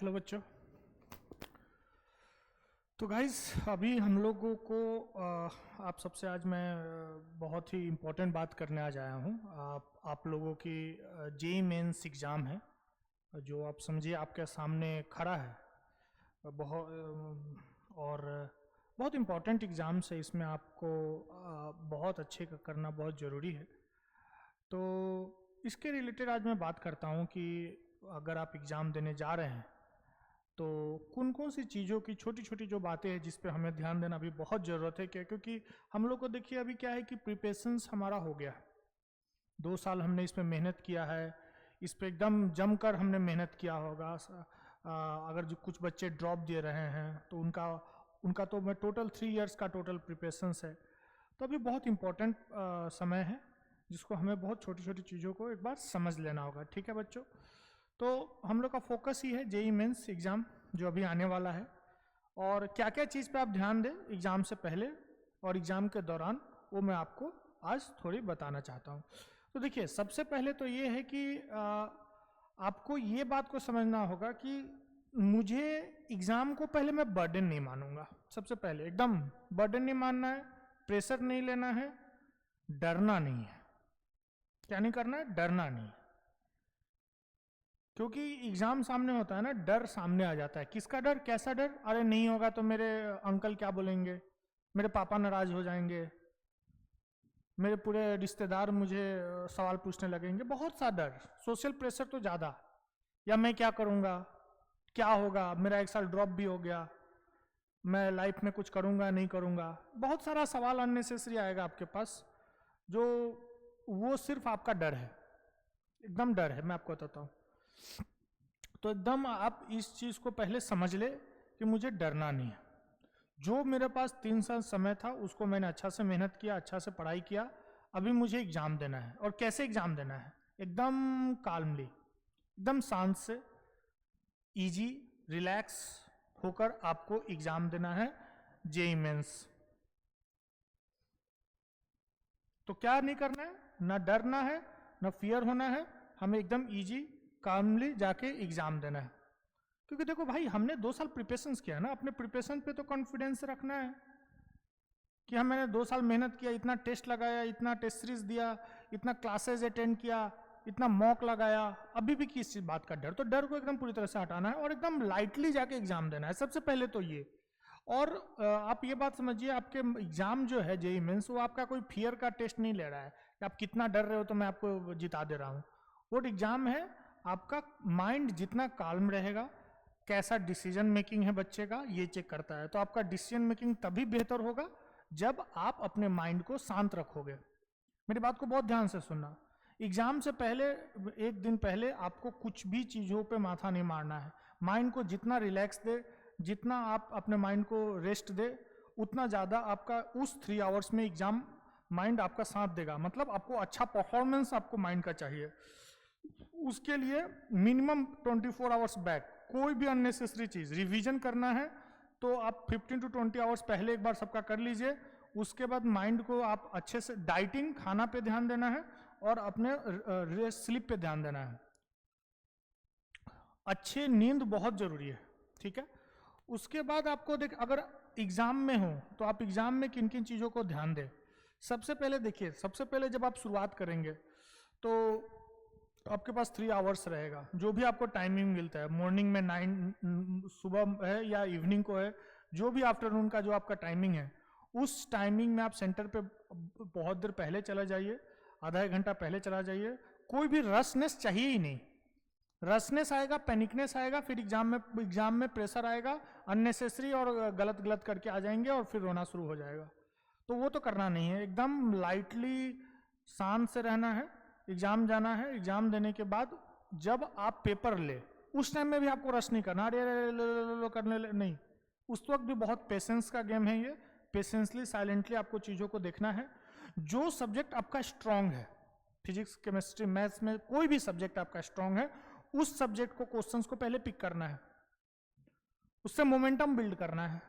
Hello बच्चों। तो guys अभी हम लोगों को आप सबसे आज मैं बहुत ही इम्पोर्टेंट बात करने आज आया हूँ। आप लोगों की जेईई मेंस एग्ज़ाम है जो आप समझिए आपके सामने खड़ा है। और बहुत इम्पोर्टेंट एग्ज़ाम्स है, इसमें आपको बहुत अच्छे करना बहुत ज़रूरी है। तो इसके रिलेटेड आज मैं बात करता हूँ कि अगर आप एग्ज़ाम देने जा रहे हैं तो कौन कौन सी चीज़ों की छोटी छोटी जो बातें हैं जिस पे हमें ध्यान देना अभी बहुत ज़रूरत है। क्या क्योंकि हम लोग को देखिए अभी क्या है कि प्रिपरेशंस हमारा हो गया है, 2 साल हमने इस पे मेहनत किया है, इस पे एकदम जमकर हमने मेहनत किया होगा। अगर जो कुछ बच्चे ड्रॉप दे रहे हैं तो उनका तो मैं टोटल 3 इयर्स का टोटल प्रिपरेशंस है। तो अभी बहुत इम्पोर्टेंट समय है जिसको हमें बहुत छोटी छोटी चीज़ों को एक बार समझ लेना होगा। ठीक है बच्चों, तो हम लोग का फोकस ही है जेईई मेंस एग्ज़ाम जो अभी आने वाला है, और क्या क्या चीज़ पे आप ध्यान दें एग्ज़ाम से पहले और एग्ज़ाम के दौरान वो मैं आपको आज थोड़ी बताना चाहता हूँ। तो देखिए सबसे पहले तो ये है कि आपको ये बात को समझना होगा कि मुझे एग्ज़ाम को पहले मैं बर्डन नहीं मानूंगा। सबसे पहले एकदम बर्डन नहीं मानना है, प्रेशर नहीं लेना है, डरना नहीं है। क्या नहीं करना है? डरना नहीं। क्योंकि एग्जाम सामने होता है ना, डर सामने आ जाता है। किसका डर? कैसा डर? अरे नहीं होगा तो मेरे अंकल क्या बोलेंगे, मेरे पापा नाराज हो जाएंगे, मेरे पूरे रिश्तेदार मुझे सवाल पूछने लगेंगे। बहुत सा डर, सोशल प्रेशर तो ज़्यादा, या मैं क्या करूँगा, क्या होगा, मेरा 1 साल ड्रॉप भी हो गया, मैं लाइफ में कुछ करूँगा नहीं करूँगा। बहुत सारा सवाल अननेसेसरी आएगा आपके पास, जो वो सिर्फ आपका डर है, एकदम डर है। मैं आपको बताता हूँ। तो एकदम आप इस चीज़ को पहले समझ ले कि मुझे डरना नहीं है। जो मेरे पास 3 साल समय था उसको मैंने अच्छा से मेहनत किया, अच्छा से पढ़ाई किया। अभी मुझे एग्ज़ाम देना है। और कैसे एग्ज़ाम देना है? एकदम काल्मली, एकदम शांत से, इजी, रिलैक्स होकर आपको एग्ज़ाम देना है जेईई मेंस। तो क्या नहीं करना है? ना डरना है, ना फियर होना है, हमें एकदम इजी कामली जाके एग्जाम देना है। क्योंकि देखो भाई, हमने 2 साल प्रिपरेशन किया है ना, अपने प्रिपरेशन पे तो कॉन्फिडेंस रखना है कि हम मैंने 2 साल मेहनत किया, इतना टेस्ट लगाया, इतना टेस्ट सीरीज दिया, इतना क्लासेस अटेंड किया, इतना मॉक लगाया। अभी भी किस बात का डर? तो डर को एकदम पूरी तरह से हटाना है और एकदम लाइटली जाके एग्जाम देना है। सबसे पहले तो ये। और आप ये बात समझिए, आपके एग्जाम जो है जेईई मेंस, वो आपका कोई फियर का टेस्ट नहीं ले रहा है कि आप कितना डर रहे हो तो मैं आपको जिता दे रहा हूँ। वो एग्जाम है आपका माइंड जितना काल्म रहेगा, कैसा डिसीजन मेकिंग है बच्चे का, ये चेक करता है। तो आपका डिसीजन मेकिंग तभी बेहतर होगा जब आप अपने माइंड को शांत रखोगे। मेरी बात को बहुत ध्यान से सुनना। एग्जाम से पहले 1 दिन पहले आपको कुछ भी चीज़ों पे माथा नहीं मारना है। माइंड को जितना रिलैक्स दे, जितना आप अपने माइंड को रेस्ट दे, उतना ज़्यादा आपका उस 3 आवर्स में एग्जाम माइंड आपका साथ देगा। मतलब आपको अच्छा परफॉर्मेंस आपको माइंड का चाहिए। उसके लिए मिनिमम 24 आवर्स बैक कोई भी अननेसेसरी चीज़ रिवीजन करना है तो आप 15 to 20 आवर्स पहले एक बार सबका कर लीजिए। उसके बाद माइंड को आप अच्छे से डाइटिंग, खाना पे ध्यान देना है और अपने रेस्ट स्लीप पे ध्यान देना है। अच्छी नींद बहुत जरूरी है, ठीक है। उसके बाद आपको देख, अगर एग्जाम में हो तो आप एग्जाम में किन किन चीज़ों को ध्यान दें। सबसे पहले देखिए, सबसे पहले जब आप शुरुआत करेंगे तो आपके पास 3 आवर्स रहेगा। जो भी आपको टाइमिंग मिलता है, मॉर्निंग में 9 सुबह है या इवनिंग को है, जो भी आफ्टरनून का जो आपका टाइमिंग है, उस टाइमिंग में आप सेंटर पे बहुत देर पहले चला जाइए, आधा 1 घंटा पहले चला जाइए। कोई भी रसनेस चाहिए ही नहीं। रसनेस आएगा, पैनिकनेस आएगा, फिर एग्जाम में प्रेशर आएगा, अननेसेसरी और गलत गलत करके आ जाएंगे और फिर रोना शुरू हो जाएगा। तो वो तो करना नहीं है। एकदम लाइटली शांत से रहना है, एग्जाम जाना है। एग्जाम देने के बाद जब आप पेपर ले, उस टाइम में भी आपको रश नहीं करना, अरे करने नहीं। उस वक्त भी बहुत पेशेंस का गेम है ये। पेशेंसली, साइलेंटली आपको चीज़ों को देखना है। जो सब्जेक्ट आपका स्ट्रांग है, फिजिक्स, केमिस्ट्री, मैथ्स में कोई भी सब्जेक्ट आपका स्ट्रांग है, उस सब्जेक्ट को, क्वेश्चंस को पहले पिक करना है, उससे मोमेंटम बिल्ड करना है।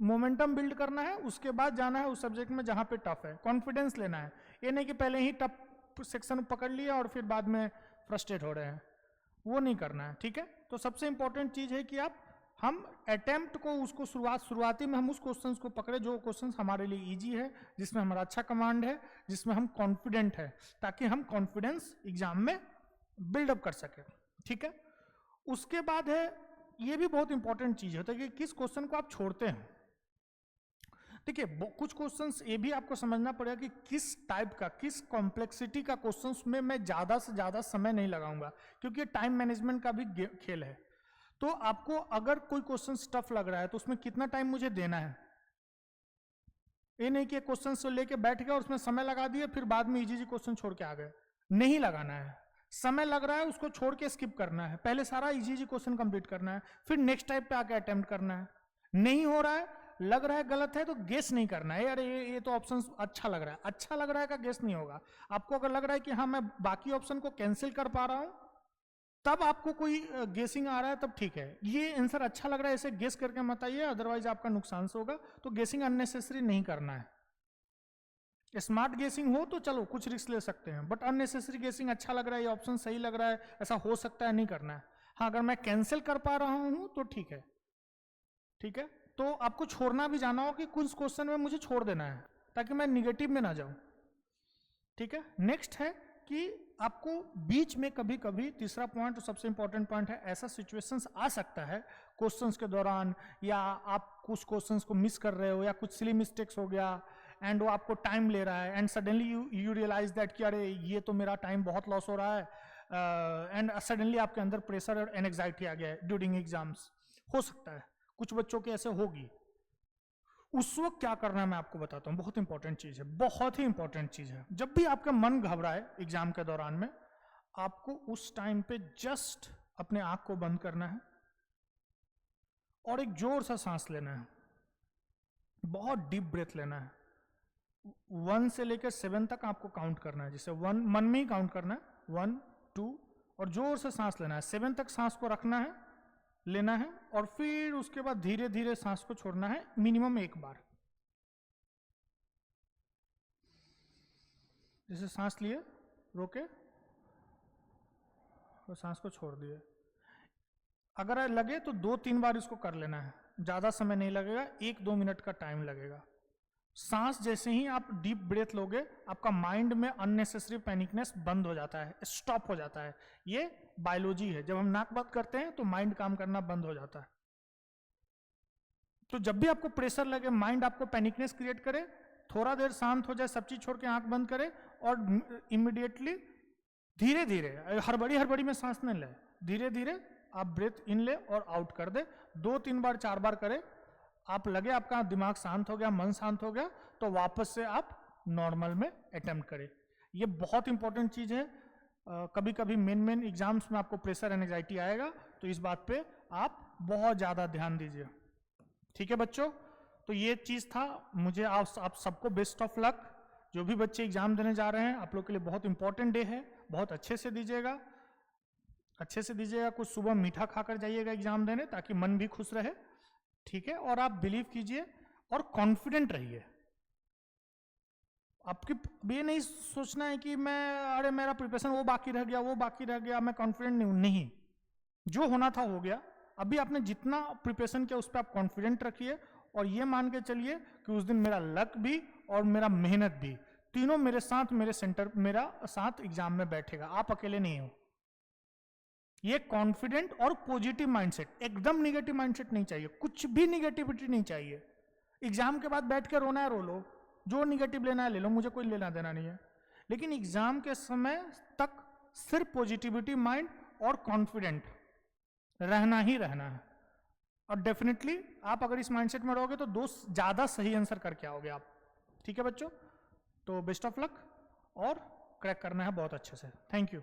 मोमेंटम बिल्ड करना है, उसके बाद जाना है उस सब्जेक्ट में जहां पे टफ है। कॉन्फिडेंस लेना है, ये नहीं कि पहले ही टफ सेक्शन पकड़ लिया और फिर बाद में फ्रस्ट्रेट हो रहे हैं। वो नहीं करना है, ठीक है। तो सबसे इंपॉर्टेंट चीज है कि हम अटेम्प्ट को उसको शुरुआती में हम उस क्वेश्चंस को पकड़े जो क्वेश्चंस हमारे लिए इजी है, जिसमें हमारा अच्छा कमांड है, जिसमें हम कॉन्फिडेंट है, ताकि हम कॉन्फिडेंस एग्जाम में बिल्डअप कर सके, ठीक है। उसके बाद है, ये भी बहुत इंपॉर्टेंट चीज होता है कि किस क्वेश्चन को आप छोड़ते हैं। देखिए कुछ क्वेश्चंस ये भी आपको समझना पड़ेगा कि किस टाइप का, किस कॉम्प्लेक्सिटी का क्वेश्चंस में मैं ज्यादा से ज्यादा समय नहीं लगाऊंगा, क्योंकि ये टाइम मैनेजमेंट का भी खेल है। तो आपको अगर कोई क्वेश्चन टफ लग रहा है तो उसमें कितना टाइम मुझे देना है, ये नहीं कि क्वेश्चन से लेके बैठ गया और उसमें समय लगा दिया फिर बाद में इजी क्वेश्चन छोड़ के आ गए, नहीं लगाना है। समय लग रहा है उसको छोड़ के स्किप करना है, पहले सारा इजी क्वेश्चन कंप्लीट करना है, फिर नेक्स्ट टाइप पे आके अटेम्प्ट करना है। नहीं हो रहा है, लग रहा है गलत है, तो गेस नहीं करना है, अरे ये तो ऑप्शन अच्छा लग रहा है, अच्छा लग रहा है का गेस नहीं होगा। आपको अगर लग रहा है कि हाँ मैं बाकी ऑप्शन को कैंसिल कर पा रहा हूं, तब आपको कोई गेसिंग आ रहा है तब ठीक है। ये आंसर अच्छा लग रहा है, ऐसे गेस करके मत आइए, अदरवाइज आपका नुकसान से होगा। तो गेसिंग अननेसेसरी नहीं करना है। स्मार्ट गेसिंग हो तो चलो कुछ रिस्क ले सकते हैं, बट अननेसेसरी गेसिंग, अच्छा लग रहा है, ये ऑप्शन सही लग रहा है, ऐसा हो सकता है, नहीं करना है। हाँ अगर मैं कैंसिल कर पा रहा हूं तो ठीक है, ठीक है। तो आपको छोड़ना भी जाना हो कि कुछ क्वेश्चन में मुझे छोड़ देना है ताकि मैं निगेटिव में ना जाऊं, ठीक है। नेक्स्ट है कि आपको बीच में कभी कभी, तीसरा पॉइंट और सबसे इंपॉर्टेंट पॉइंट है, ऐसा सिचुएशंस आ सकता है क्वेश्चंस के दौरान, या आप कुछ क्वेश्चंस को मिस कर रहे हो या कुछ सिली मिस्टेक्स हो गया एंड वो आपको टाइम ले रहा है, and suddenly you realize that कि अरे ये तो मेरा टाइम बहुत लॉस हो रहा है, एंड सडनली आपके अंदर प्रेशर और एंग्जाइटी आ गया है ड्यूरिंग एग्जाम्स। हो सकता है कुछ बच्चों के ऐसे होगी। उस वक्त क्या करना है मैं आपको बताता हूं, बहुत इंपॉर्टेंट चीज है, बहुत ही इंपॉर्टेंट चीज है। जब भी आपका मन घबराए एग्जाम के दौरान में, आपको उस टाइम पे जस्ट अपने आंख को बंद करना है और एक जोर सा सांस लेना है, बहुत डीप ब्रेथ लेना है। 1 से लेकर 7 तक आपको काउंट करना है, जैसे 1 मन में ही काउंट करना है, 1 2, और जोर से सांस लेना है। 7 तक सांस को रखना है, लेना है, और फिर उसके बाद धीरे धीरे सांस को छोड़ना है, मिनिमम 1 बार। जैसे सांस लिए, रोके और सांस को छोड़ दिए। अगर लगे तो 2-3 बार इसको कर लेना है, ज्यादा समय नहीं लगेगा, 1-2 मिनट का टाइम लगेगा। सांस जैसे ही आप डीप ब्रेथ लोगे, आपका माइंड में अननेसेसरी पैनिकनेस बंद हो जाता है, स्टॉप हो जाता है। ये बायोलॉजी है, जब हम नाक बंद करते हैं तो माइंड काम करना बंद हो जाता है। तो जब भी आपको प्रेशर लगे, माइंड आपको पैनिकनेस क्रिएट करे, थोड़ा देर शांत हो जाए, सब चीज छोड़ के आंख बंद करे और इमीडिएटली धीरे धीरे, हड़बड़ी में सांस न ले, धीरे धीरे आप ब्रेथ इन ले और आउट कर दे। 2-3 बार 4 बार करे, आप लगे आपका दिमाग शांत हो गया, मन शांत हो गया, तो वापस से आप नॉर्मल में अटेम्प्ट करें। ये बहुत इंपॉर्टेंट चीज है। कभी कभी मेन एग्जाम्स में आपको प्रेशर एंड एंग्जाइटी आएगा, तो इस बात पे आप बहुत ज्यादा ध्यान दीजिए, ठीक है बच्चों। तो ये चीज था। मुझे आप सबको बेस्ट ऑफ लक। जो भी बच्चे एग्जाम देने जा रहे हैं, आप लोग के लिए बहुत इंपॉर्टेंट डे है, बहुत अच्छे से दीजिएगा, अच्छे से दीजिएगा। कुछ सुबह मीठा खाकर जाइएगा एग्जाम देने, ताकि मन भी खुश रहे, ठीक है। और आप बिलीव कीजिए और कॉन्फिडेंट रहिए। आपकी ये नहीं सोचना है कि मैं, अरे मेरा प्रिपरेशन वो बाकी रह गया, मैं कॉन्फिडेंट नहीं हूं। नहीं, जो होना था हो गया। अभी आपने जितना प्रिपरेशन किया उस पर आप कॉन्फिडेंट रखिए, और ये मान के चलिए कि उस दिन मेरा लक भी और मेरा मेहनत भी, तीनों मेरे साथ, मेरा साथ एग्जाम में बैठेगा, आप अकेले नहीं हो। ये कॉन्फिडेंट और पॉजिटिव माइंडसेट, एकदम निगेटिव माइंडसेट नहीं चाहिए, कुछ भी निगेटिविटी नहीं चाहिए। एग्जाम के बाद बैठ के रोना है रो लो, जो निगेटिव लेना है ले लो, मुझे कोई लेना देना नहीं है। लेकिन एग्जाम के समय तक सिर्फ पॉजिटिविटी माइंड और कॉन्फिडेंट रहना ही रहना है। और डेफिनेटली आप अगर इस माइंडसेट में रहोगे तो 2 ज्यादा सही आंसर करके आओगे आप, ठीक है बच्चों। तो बेस्ट ऑफ लक, और क्रैक करना है बहुत अच्छे से। Thank you.